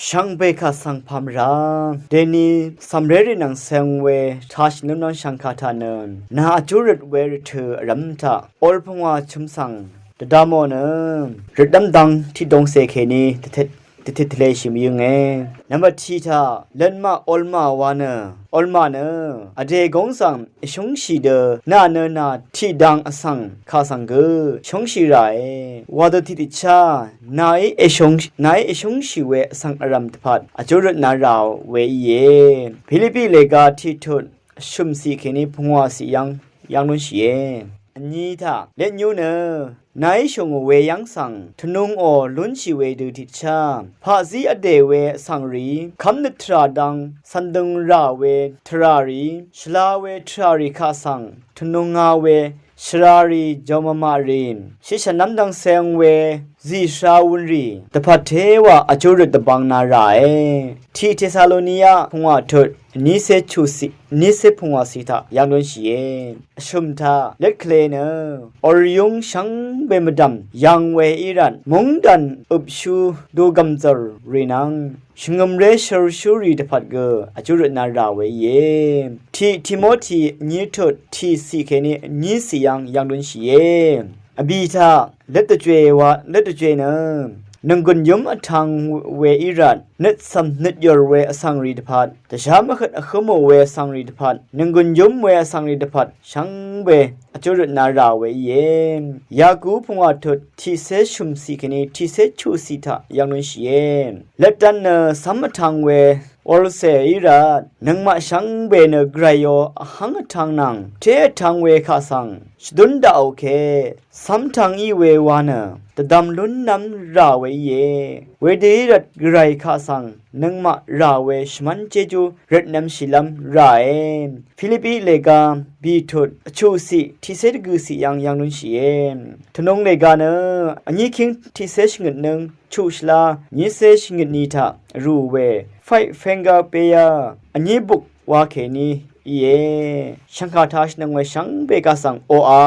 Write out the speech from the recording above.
ช่างเบคาสังพามราเดนีสำเร็จนังเซงเวทัชนุนนช่างคาทานนนาจูริตเวรเธอรัมทาออลพงวาชุมสังดดามอนริดดัมดังที่ดงเซเคนีติดเลชิมยุงนับที่ท่าเล่นมาออลมาวานะออลมาเนอเดกงสังชงชีเดนาเนนาที่ดังอสังข้าสังเกชงชีไรวาดทิติชานายเอชงชีเวสังอารมณ์พัดอจุรนาราวเวเยฟิลิปปิเลกาที่ทุนชุมสีเคนีพงวาสียังนุ่นเชียอันนี้ท่าเล่นยูเนนายชงเวยังสังทนุงโอลุนชีเวดูทิชาพาซีอเดเวสังรีคำนิทราดังสันดุงราเวทรารีชลาเวทรารีคาสังทนุงอาเวชรารีจอมมารีนชิชนัมดังเซงเวซีชาวุนรีตพัทเทวะอจุรตบังนารายที่เทซาโลนียพงวาทุดนิเซชูสินิเซพงวาสิทายังดนชีเยชุมทาเล็ดเคลเนออริยงชังเบมดัมยังเวอิรันมงดันอุบชูดูกัมจรรีนังชงมเรชชูรีตพัดเกอจุรนาราเวเยที่ทิโมธีนิทุดที่สีเคนีนิสิยังดนชีเยอบีทาเล็ดเจวะเล็ดเจเนนังกุนยมอทังเวอิรันนิดสัมนิดยอร์เวอสังรีดพัดแต่ชามขัดขโมเวอสังรีดพัดนังกุนยมเวอสังรีดพัดช่างเบอจุรนาราเวเยยากูพงวาทุดที่เซชุมสีคณีที่เซชูสีทายังนุนเชียเล็ดดันสัมทังเวอลเซอิรัดนังมาช่างเบเนกรายโยหังทังนังเททังเวคาสังสดุนดาโอเคสัมทังอีเววานะตดำลุนนำราเวเยเวดีรัดไกรคาสังนังมาราเวชมันเจจูรัดนำชิลัมราเอฟิลิปปีเลกาบีทุดชูสีที่เซตกุสียังนุนเชียทนงเลกาเนอันนี้คิงที่เซชเงินนึงชูชลานิเซชเงินนีทารูเวไฟเฟงกาเปียอันนี้บุกว่าเคนีเยช่างคาทาชนังเวช่างเบกาสังโออา